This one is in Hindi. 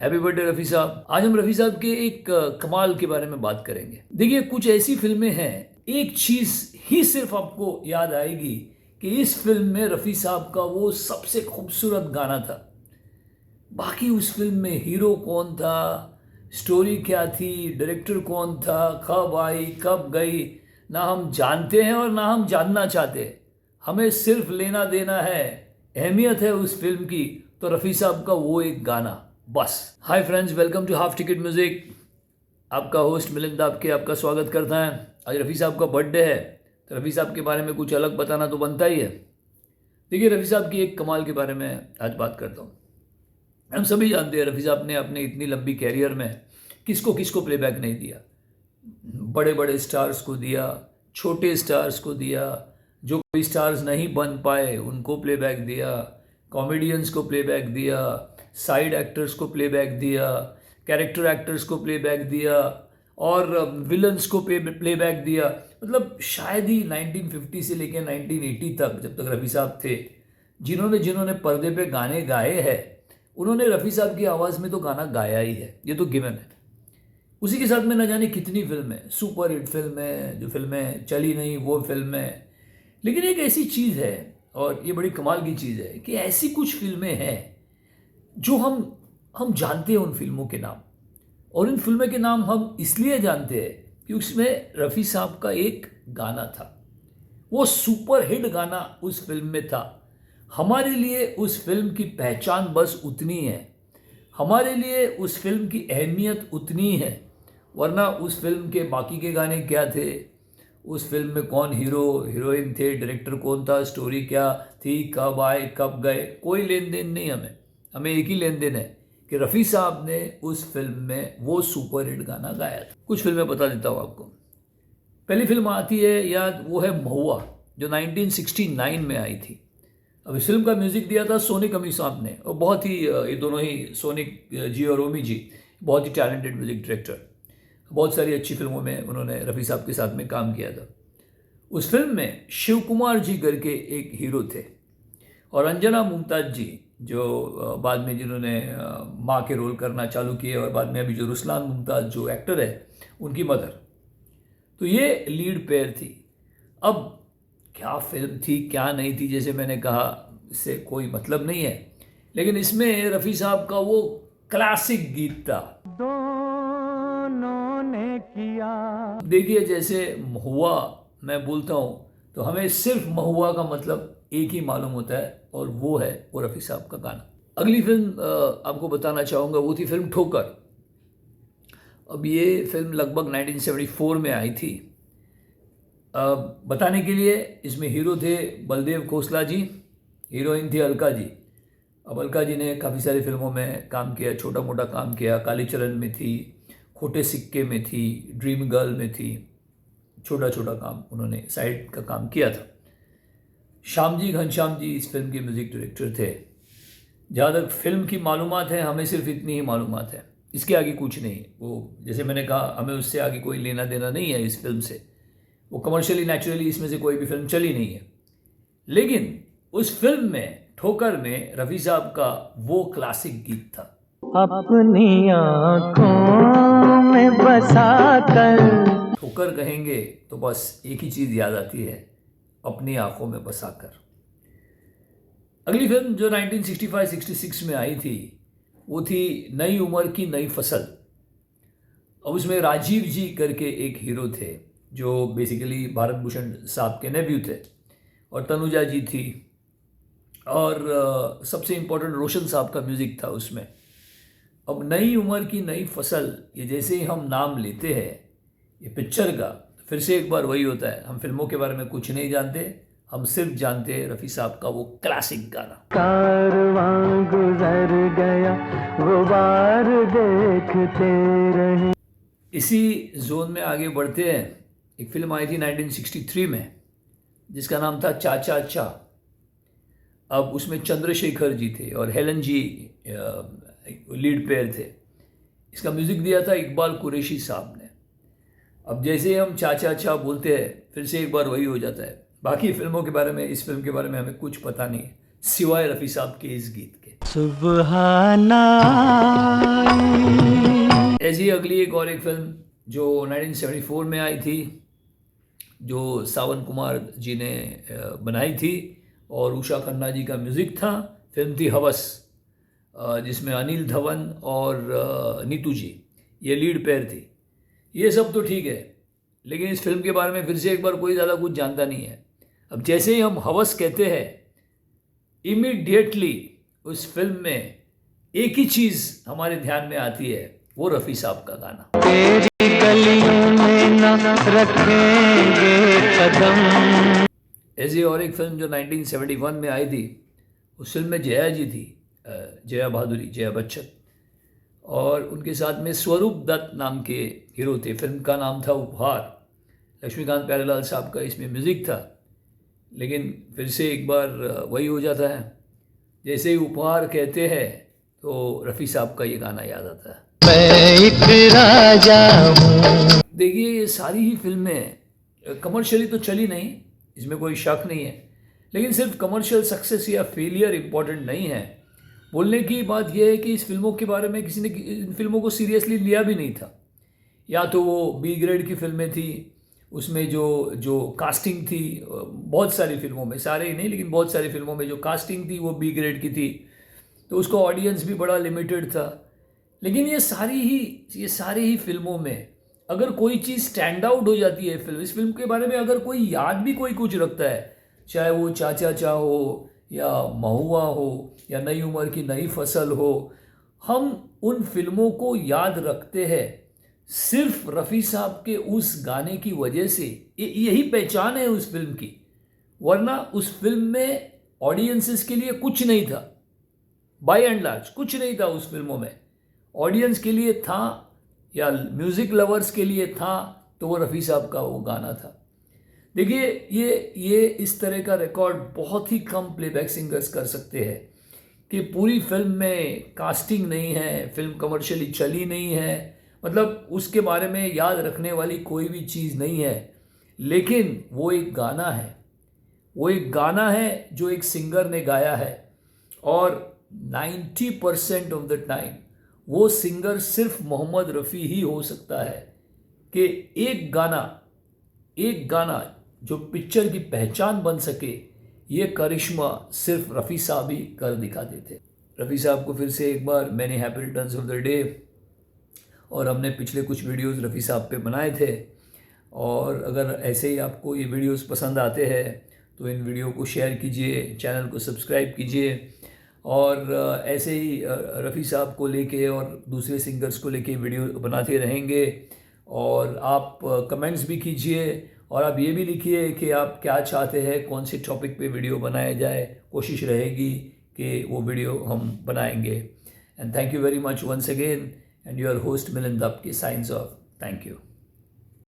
हैप्पी बर्थडे रफ़ी साहब। आज हम रफ़ी साहब के एक कमाल के बारे में बात करेंगे। देखिए, कुछ ऐसी फिल्में हैं, एक चीज़ ही सिर्फ आपको याद आएगी कि इस फिल्म में रफ़ी साहब का वो सबसे खूबसूरत गाना था। बाकी उस फिल्म में हीरो कौन था, स्टोरी क्या थी, डायरेक्टर कौन था, कब आई कब गई, ना हम जानते हैं और ना हम जानना चाहते। हमें सिर्फ लेना देना है, अहमियत है उस फिल्म की तो रफ़ी साहब का वो एक गाना, बस। Hi friends, welcome to half ticket music. आपका होस्ट मिलिंद आपका स्वागत करता है। आज रफ़ी साहब का बर्थडे है तो रफ़ी साहब के बारे में कुछ अलग बताना तो बनता ही है। देखिए, रफ़ी साहब की एक कमाल के बारे में आज बात करता हूँ। हम सभी जानते हैं रफ़ी साहब ने अपने इतनी लंबी कैरियर में किसको किसको प्लेबैक नहीं दिया। बड़े बड़े स्टार्स को दिया, छोटे स्टार्स को दिया, जो कोई स्टार्स नहीं बन पाए उनको प्लेबैक दिया, कॉमेडियंस को प्लेबैक दिया, साइड एक्टर्स को प्लेबैक दिया, कैरेक्टर एक्टर्स को प्लेबैक दिया और विलन्स को प्लेबैक दिया। मतलब शायद ही 1950 से लेकर 1980 तक, जब तक रफ़ी साहब थे, जिन्होंने जिन्होंने पर्दे पे गाने गाए हैं, उन्होंने रफ़ी साहब की आवाज़ में तो गाना गाया ही है, ये तो गिवन है। उसी के साथ में न जाने कितनी फिल्में, सुपर हिट फिल्में, जो फिल्में चली नहीं वो फिल्में। लेकिन एक ऐसी चीज़ है, और ये बड़ी कमाल की चीज़ है, कि ऐसी कुछ फिल्में हैं जो हम जानते हैं उन फिल्मों के नाम। और इन फिल्मों के नाम हम इसलिए जानते हैं कि उसमें रफ़ी साहब का एक गाना था, वो सुपर हिट गाना उस फिल्म में था। हमारे लिए उस फिल्म की पहचान बस उतनी है, हमारे लिए उस फिल्म की अहमियत उतनी है, वरना उस फिल्म के बाकी के गाने क्या थे, उस फिल्म में कौन हीरो हीरोइन थे, डायरेक्टर कौन था, स्टोरी क्या थी, कब आए कब गए, कोई लेन देन नहीं। हमें एक ही लेन देन है कि रफ़ी साहब ने उस फिल्म में वो सुपर हिट गाना गाया था। कुछ फिल्में बता देता हूँ आपको। पहली फिल्म आती है याद, वो है महुआ, जो 1969 में आई थी। अब इस फिल्म का म्यूज़िक दिया था सोनी कमी साहब ने, और बहुत ही ये दोनों ही, सोनी जी और ओमी जी, बहुत ही टैलेंटेड म्यूज़िक डायरेक्टर। बहुत सारी अच्छी फिल्मों में उन्होंने रफ़ी साहब के साथ में काम किया था। उस फिल्म में शिव कुमार जी करके एक हीरो थे, और अंजना मुमताज़ जी, जो बाद में जिन्होंने माँ के रोल करना चालू किए, और बाद में अभी जो रुसलान मुमताज़ जो एक्टर है, उनकी मदर। तो ये लीड पेयर थी। अब क्या फिल्म थी क्या नहीं थी, जैसे मैंने कहा, इससे कोई मतलब नहीं है, लेकिन इसमें रफ़ी साहब का वो क्लासिक गीत था, दोनों ने किया। देखिए, जैसे महुआ मैं बोलता हूँ तो हमें सिर्फ महुआ का मतलब एक ही मालूम होता है, और वो है वो रफ़ी साहब का गाना। अगली फिल्म आपको बताना चाहूँगा, वो थी फिल्म ठोकर। अब ये फिल्म लगभग 1974 में आई थी। बताने के लिए, इसमें हीरो थे बलदेव खोसला जी, हीरोइन थी अलका जी। अब अलका जी ने काफ़ी सारी फिल्मों में काम किया, छोटा मोटा काम किया। कालीचरण में थी, खोटे सिक्के में थी, ड्रीम गर्ल में थी, छोटा छोटा काम उन्होंने साइड का काम किया था। श्याम जी घनश्याम जी इस फिल्म के म्यूज़िक डायरेक्टर थे। जहाँ तक फिल्म की मालूमात है, हमें सिर्फ इतनी ही मालूमात है, इसके आगे कुछ नहीं। वो जैसे मैंने कहा, हमें उससे आगे कोई लेना देना नहीं है इस फिल्म से। वो कमर्शियली नेचुरली इसमें से कोई भी फिल्म चली नहीं है। लेकिन उस फिल्म में, ठोकर में, रफ़ी साहब का वो क्लासिक गीत था, अपनी आँखों में बसा कर। ठोकर कहेंगे तो बस एक ही चीज़ याद आती है, अपनी आँखों में बसा कर। अगली फिल्म जो 1965-66 में आई थी, वो थी नई उम्र की नई फसल। अब उसमें राजीव जी करके एक हीरो थे, जो बेसिकली भारत भूषण साहब के नेव्यू थे, और तनुजा जी थी, और सबसे इम्पोर्टेंट रोशन साहब का म्यूज़िक था उसमें। अब नई उम्र की नई फसल, ये जैसे ही हम नाम लेते हैं ये पिक्चर का, तो फिर से एक बार वही होता है, हम फिल्मों के बारे में कुछ नहीं जानते, हम सिर्फ जानते हैं रफ़ी साहब का वो क्लासिक गाना। कारवां गुजर गया, वो बार देखते रहे। इसी जोन में आगे बढ़ते हैं। एक फिल्म आई थी 1963 में, जिसका नाम था चाचा चा। अब उसमें चंद्रशेखर जी थे और हेलन जी लीड पेयर थे। इसका म्यूज़िक दिया था इकबाल कुरैशी साहब ने। अब जैसे हम चाचा चा बोलते हैं, फिर से एक बार वही हो जाता है। बाकी फिल्मों के बारे में, इस फिल्म के बारे में हमें कुछ पता नहीं है, सिवाय रफ़ी साहब के इस गीत के। सुबहाना ऐसी अगली एक और एक फिल्म जो 1974 में आई थी, जो सावन कुमार जी ने बनाई थी और उषा खन्ना जी का म्यूज़िक था। फिल्म थी हवस, जिसमें अनिल धवन और नीतू जी ये लीड पेयर थी। ये सब तो ठीक है, लेकिन इस फिल्म के बारे में फिर से एक बार कोई ज़्यादा कुछ जानता नहीं है। अब जैसे ही हम हवस कहते हैं, इमीडिएटली उस फिल्म में एक ही चीज़ हमारे ध्यान में आती है, वो रफ़ी साहब का गाना। तेरी गलियों में न रखेंगे कदम। ऐसी और एक फिल्म जो 1971 में आई थी, उस फिल्म में जया जी थी, जया बहादुरी, जया बच्चन, और उनके साथ में स्वरूप दत्त नाम के हीरो थे। फिल्म का नाम था उपहार। लक्ष्मीकांत प्यारेलाल साहब का इसमें म्यूज़िक था, लेकिन फिर से एक बार वही हो जाता है, जैसे ही उपहार कहते हैं तो रफ़ी साहब का ये गाना याद आता है। मैं एक राजा हूँ। देखिए, ये सारी ही फिल्में कमर्शियली तो चली नहीं, इसमें कोई शक नहीं है, लेकिन सिर्फ कमर्शियल सक्सेस या फेलियर इम्पोर्टेंट नहीं है। बोलने की बात यह है कि इस फिल्मों के बारे में किसी ने इन फिल्मों को सीरियसली लिया भी नहीं था। या तो वो बी ग्रेड की फिल्में थी, उसमें जो कास्टिंग थी, बहुत सारी फिल्मों में, सारे ही नहीं लेकिन बहुत सारी फिल्मों में जो कास्टिंग थी वो बी ग्रेड की थी, तो उसका ऑडियंस भी बड़ा लिमिटेड था। लेकिन ये सारी ही फिल्मों में अगर कोई चीज़ स्टैंड आउट हो जाती है, इस फिल्म के बारे में अगर कोई याद भी कोई कुछ रखता है, चाहे वो चाचा चा हो या महुआ हो या नई उम्र की नई फसल हो, हम उन फिल्मों को याद रखते हैं सिर्फ रफ़ी साहब के उस गाने की वजह से। यही पहचान है उस फिल्म की, वरना उस फिल्म में ऑडियंसेस के लिए कुछ नहीं था। बाय एंड लार्ज कुछ नहीं था उस फिल्मों में। ऑडियंस के लिए था या म्यूज़िक लवर्स के लिए था तो वो रफ़ी साहब का वो गाना था। देखिए, ये इस तरह का रिकॉर्ड बहुत ही कम प्लेबैक सिंगर्स कर सकते हैं कि पूरी फिल्म में कास्टिंग नहीं है, फिल्म कमर्शियली चली नहीं है, मतलब उसके बारे में याद रखने वाली कोई भी चीज़ नहीं है, लेकिन वो एक गाना है जो एक सिंगर ने गाया है, और 90% ऑफ द टाइम वो सिंगर सिर्फ मोहम्मद रफ़ी ही हो सकता है कि एक गाना जो पिक्चर की पहचान बन सके। ये करिश्मा सिर्फ रफ़ी साहब ही कर दिखाते थे। रफ़ी साहब को फिर से एक बार many happy returns of the day, और हमने पिछले कुछ वीडियोस रफ़ी साहब पे बनाए थे, और अगर ऐसे ही आपको ये वीडियोस पसंद आते हैं तो इन वीडियो को शेयर कीजिए, चैनल को सब्सक्राइब कीजिए, और ऐसे ही रफ़ी साहब को लेके और दूसरे सिंगर्स को लेके वीडियो बनाते रहेंगे। और आप कमेंट्स भी कीजिए, और आप ये भी लिखिए कि आप क्या चाहते हैं, कौन से टॉपिक पे वीडियो बनाया जाए। कोशिश रहेगी कि वो वीडियो हम बनाएंगे। And thank you very much once again, and your host Milind Dutt की साइंस ऑफ थैंक यू।